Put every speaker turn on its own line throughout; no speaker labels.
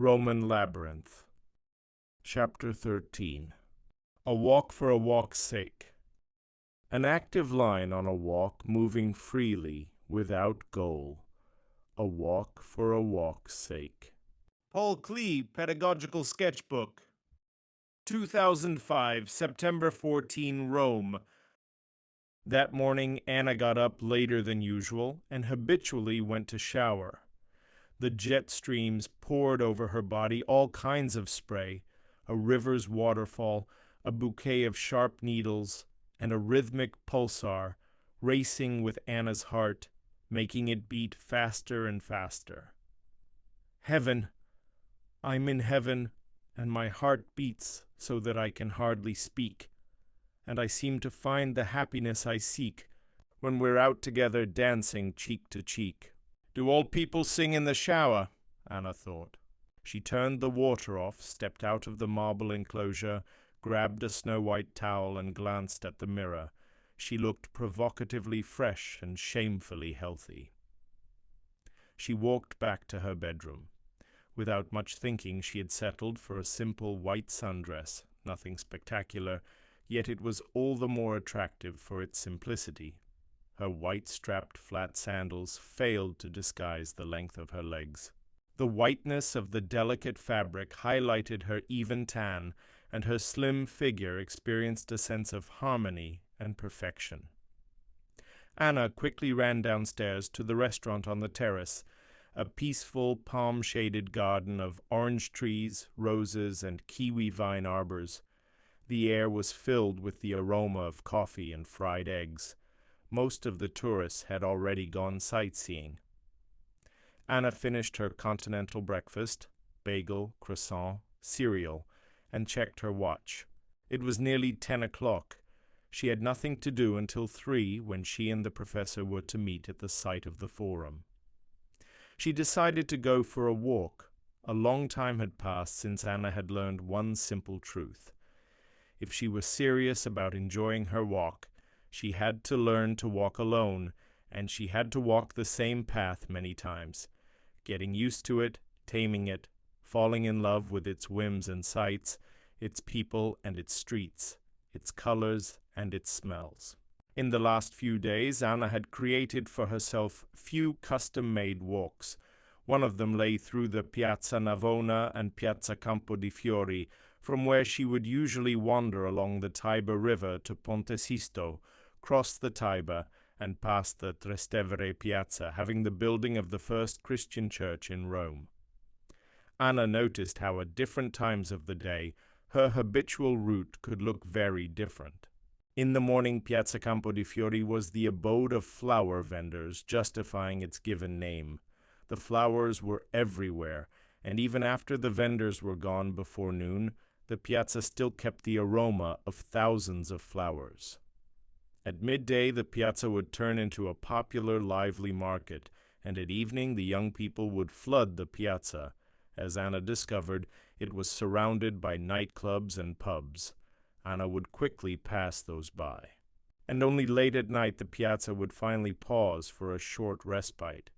Roman Labyrinth. Chapter 13. A walk for a walk's sake. An active line on a walk moving freely, without goal. A walk for a walk's sake. Paul Klee, Pedagogical Sketchbook. 2005, September 14, Rome. That morning, Anna got up later than usual and habitually went to shower. The jet streams poured over her body, all kinds of spray, a river's waterfall, a bouquet of sharp needles, and a rhythmic pulsar racing with Anna's heart, making it beat faster and faster. Heaven! I'm in heaven, and my heart beats so that I can hardly speak, and I seem to find the happiness I seek when we're out together dancing cheek to cheek. Do all people sing in the shower? Anna thought. She turned the water off, stepped out of the marble enclosure, grabbed a snow-white towel and glanced at the mirror. She looked provocatively fresh and shamefully healthy. She walked back to her bedroom. Without much thinking, she had settled for a simple white sundress, nothing spectacular, yet it was all the more attractive for its simplicity. Her white-strapped flat sandals failed to disguise the length of her legs. The whiteness of the delicate fabric highlighted her even tan, and her slim figure experienced a sense of harmony and perfection. Anna quickly ran downstairs to the restaurant on the terrace, a peaceful, palm-shaded garden of orange trees, roses, and kiwi vine arbors. The air was filled with the aroma of coffee and fried eggs. Most of the tourists had already gone sightseeing. Anna finished her continental breakfast, bagel, croissant, cereal, and checked her watch. It was nearly 10 o'clock. She had nothing to do until 3, when she and the professor were to meet at the site of the forum. She decided to go for a walk. A long time had passed since Anna had learned one simple truth. If she was serious about enjoying her walk, she had to learn to walk alone, and she had to walk the same path many times, getting used to it, taming it, falling in love with its whims and sights, its people and its streets, its colors and its smells. In the last few days, Anna had created for herself few custom-made walks. One of them lay through the Piazza Navona and Piazza Campo di Fiori, from where she would usually wander along the Tiber River to Ponte Sisto, cross the Tiber, and pass the Trastevere Piazza, having the building of the first Christian church in Rome. Anna noticed how at different times of the day her habitual route could look very different. In the morning, Piazza Campo di Fiori was the abode of flower vendors, justifying its given name. The flowers were everywhere, and even after the vendors were gone before noon, the piazza still kept the aroma of thousands of flowers. At midday, the piazza would turn into a popular, lively market, and at evening the young people would flood the piazza. As Anna discovered, it was surrounded by nightclubs and pubs. Anna would quickly pass those by. And only late at night the piazza would finally pause for a short respite.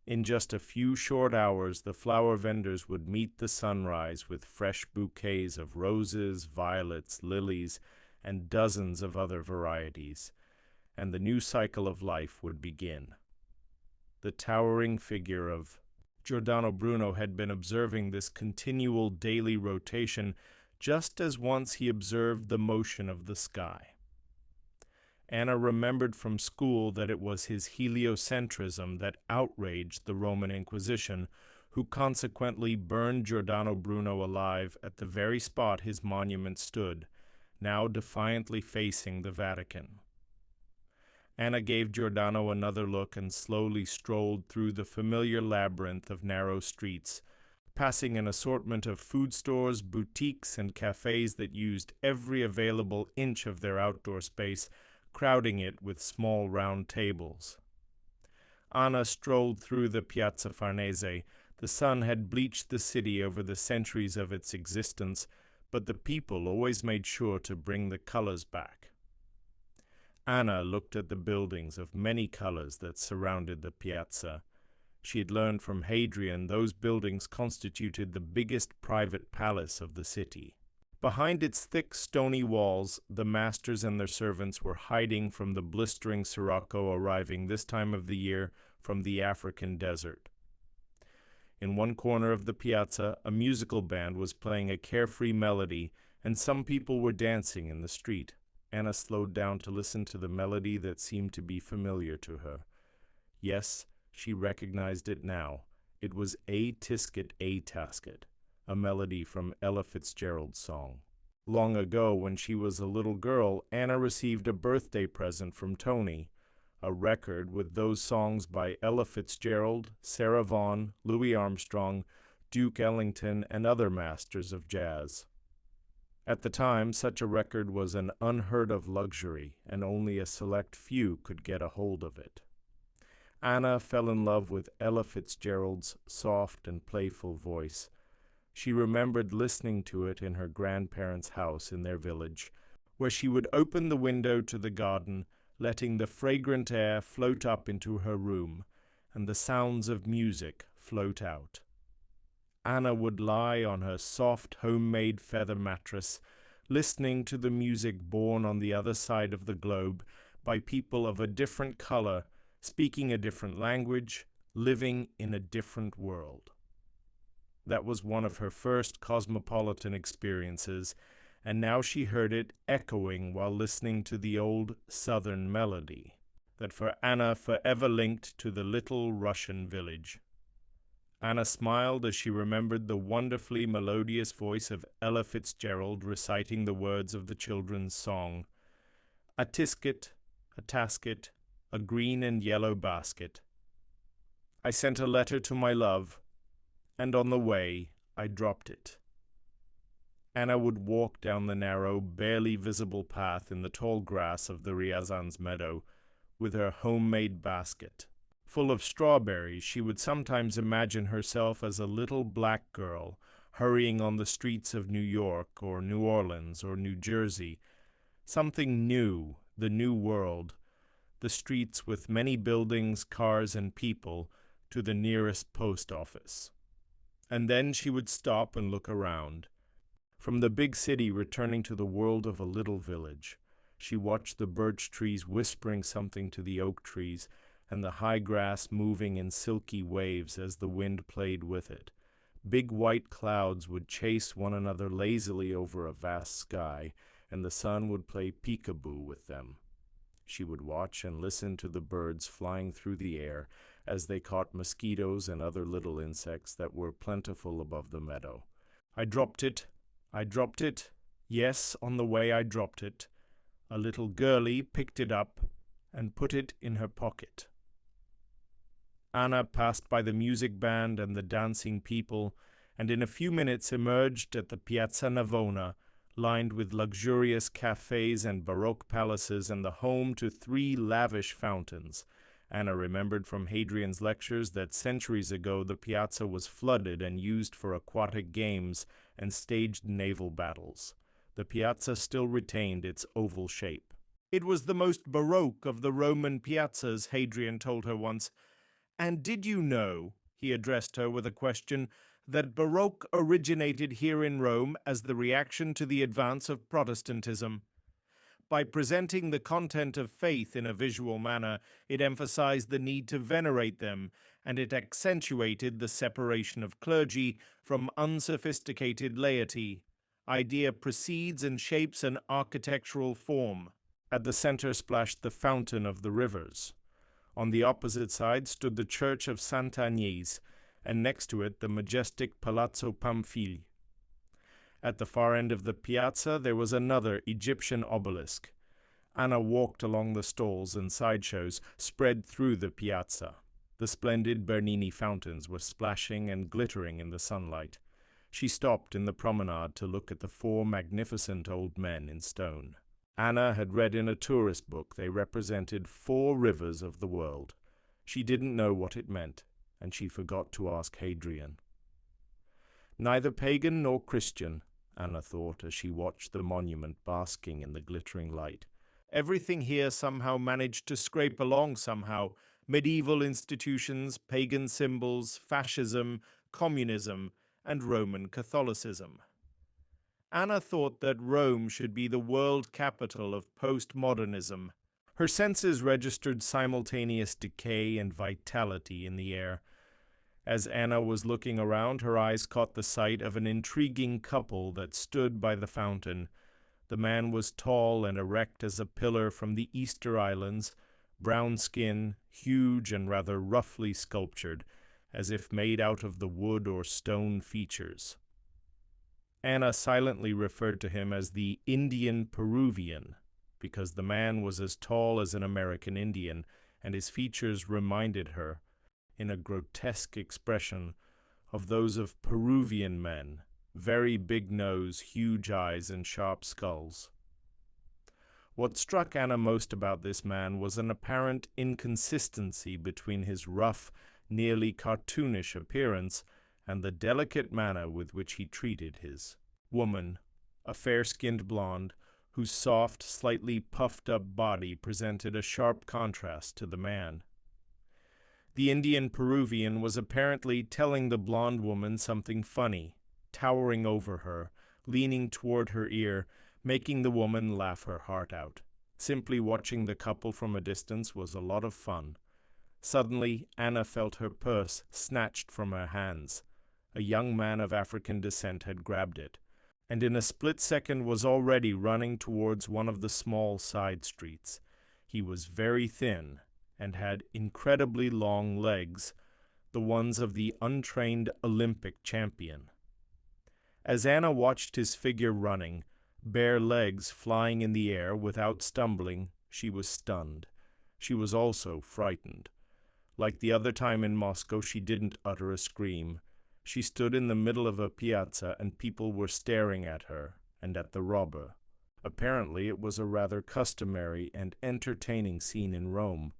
In just a few short hours, the flower vendors would meet the sunrise with fresh bouquets of roses, violets, lilies, and dozens of other varieties, and the new cycle of life would begin. The towering figure of Giordano Bruno had been observing this continual daily rotation just as once he observed the motion of the sky. Anna remembered from school that it was his heliocentrism that outraged the Roman Inquisition, who consequently burned Giordano Bruno alive at the very spot his monument stood, now defiantly facing the Vatican. Anna gave Giordano another look and slowly strolled through the familiar labyrinth of narrow streets, passing an assortment of food stores, boutiques, and cafes that used every available inch of their outdoor space, crowding it with small round tables. Anna strolled through the Piazza Farnese. The sun had bleached the city over the centuries of its existence, but the people always made sure to bring the colors back. Anna looked at the buildings of many colors that surrounded the piazza. She had learned from Hadrian those buildings constituted the biggest private palace of the city. Behind its thick stony walls, the masters and their servants were hiding from the blistering sirocco arriving this time of the year from the African desert. In one corner of the piazza, a musical band was playing a carefree melody, and some people were dancing in the street. Anna slowed down to listen to the melody that seemed to be familiar to her. Yes, she recognized it now. It was A Tisket, A Tasket, a melody from Ella Fitzgerald's song. Long ago, when she was a little girl, Anna received a birthday present from Tony, a record with those songs by Ella Fitzgerald, Sarah Vaughan, Louis Armstrong, Duke Ellington, and other masters of jazz. At the time, such a record was an unheard-of luxury, and only a select few could get a hold of it. Anna fell in love with Ella Fitzgerald's soft and playful voice. She remembered listening to it in her grandparents' house in their village, where she would open the window to the garden, letting the fragrant air float up into her room, and the sounds of music float out. Anna would lie on her soft, homemade feather mattress, listening to the music born on the other side of the globe by people of a different color, speaking a different language, living in a different world. That was one of her first cosmopolitan experiences, and now she heard it echoing while listening to the old Southern melody that for Anna forever linked to the little Russian village. Anna smiled as she remembered the wonderfully melodious voice of Ella Fitzgerald reciting the words of the children's song. A tisket, a tasket, a green and yellow basket. I sent a letter to my love, and on the way I dropped it. Anna would walk down the narrow, barely visible path in the tall grass of the Ryazan's meadow with her homemade basket. Full of strawberries, she would sometimes imagine herself as a little black girl hurrying on the streets of New York or New Orleans or New Jersey. Something new, the new world, the streets with many buildings, cars, and people, to the nearest post office. And then she would stop and look around. From the big city returning to the world of a little village, she watched the birch trees whispering something to the oak trees, and the high grass moving in silky waves as the wind played with it. Big white clouds would chase one another lazily over a vast sky, and the sun would play peekaboo with them. She would watch and listen to the birds flying through the air as they caught mosquitoes and other little insects that were plentiful above the meadow. I dropped it. Yes, on the way I dropped it. A little girlie picked it up and put it in her pocket. Anna passed by the music band and the dancing people, and in a few minutes emerged at the Piazza Navona, lined with luxurious cafes and Baroque palaces and the home to 3 lavish fountains. Anna remembered from Hadrian's lectures that centuries ago the piazza was flooded and used for aquatic games and staged naval battles. The piazza still retained its oval shape. It was the most Baroque of the Roman piazzas, Hadrian told her once. And did you know, he addressed her with a question, that Baroque originated here in Rome as the reaction to the advance of Protestantism? By presenting the content of faith in a visual manner, it emphasized the need to venerate them, and it accentuated the separation of clergy from unsophisticated laity. Idea precedes and shapes an architectural form. At the center splashed the fountain of the rivers. On the opposite side stood the church of Sant'Agnese, and next to it the majestic Palazzo Pamphili. At the far end of the piazza there was another Egyptian obelisk. Anna walked along the stalls and sideshows spread through the piazza. The splendid Bernini fountains were splashing and glittering in the sunlight. She stopped in the promenade to look at the 4 magnificent old men in stone. Anna had read in a tourist book they represented 4 rivers of the world. She didn't know what it meant, and she forgot to ask Hadrian. Neither pagan nor Christian, Anna thought as she watched the monument basking in the glittering light. Everything here somehow managed to scrape along somehow, medieval institutions, pagan symbols, fascism, communism, and Roman Catholicism. Anna thought that Rome should be the world capital of postmodernism. Her senses registered simultaneous decay and vitality in the air. As Anna was looking around, her eyes caught the sight of an intriguing couple that stood by the fountain. The man was tall and erect as a pillar from the Easter Islands, brown skin, huge and rather roughly sculptured, as if made out of the wood or stone features. Anna silently referred to him as the Indian Peruvian, because the man was as tall as an American Indian, and his features reminded her, in a grotesque expression, of those of Peruvian men, very big nose, huge eyes, and sharp skulls. What struck Anna most about this man was an apparent inconsistency between his rough, nearly cartoonish appearance and the delicate manner with which he treated his woman, a fair-skinned blonde, whose soft, slightly puffed-up body presented a sharp contrast to the man. The Indian Peruvian was apparently telling the blonde woman something funny, towering over her, leaning toward her ear, making the woman laugh her heart out. Simply watching the couple from a distance was a lot of fun. Suddenly, Anna felt her purse snatched from her hands. A young man of African descent had grabbed it, and in a split second was already running towards one of the small side streets. He was very thin, and had incredibly long legs, the ones of the untrained Olympic champion. As Anna watched his figure running, bare legs flying in the air without stumbling, she was stunned. She was also frightened. Like the other time in Moscow, she didn't utter a scream. She stood in the middle of a piazza, and people were staring at her and at the robber. Apparently it was a rather customary and entertaining scene in Rome.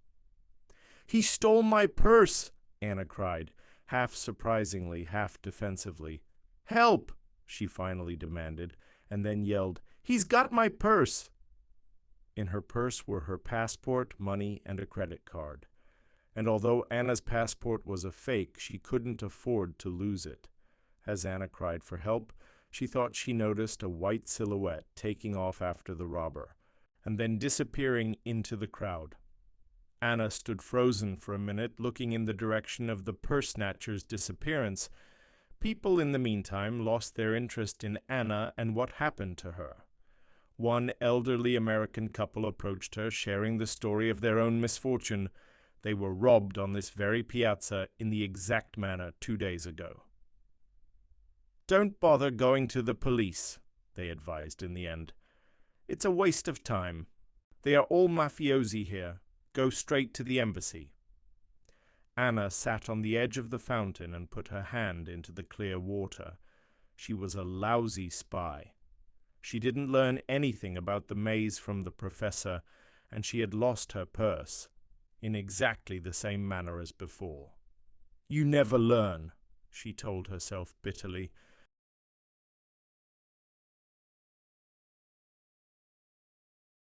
"He stole my purse!" Anna cried, half surprisingly, half defensively. "Help!" she finally demanded, and then yelled, "He's got my purse!" In her purse were her passport, money, and a credit card. And although Anna's passport was a fake, she couldn't afford to lose it. As Anna cried for help, she thought she noticed a white silhouette taking off after the robber, and then disappearing into the crowd. Anna stood frozen for a minute, looking in the direction of the purse snatcher's disappearance. People, in the meantime, lost their interest in Anna and what happened to her. One elderly American couple approached her, sharing the story of their own misfortune. They were robbed on this very piazza in the exact manner 2 days ago. "Don't bother going to the police," they advised in the end. "It's a waste of time. They are all mafiosi here. Go straight to the embassy." Anna sat on the edge of the fountain and put her hand into the clear water. She was a lousy spy. She didn't learn anything about the maze from the professor, and she had lost her purse, in exactly the same manner as before. "You never learn," she told herself bitterly,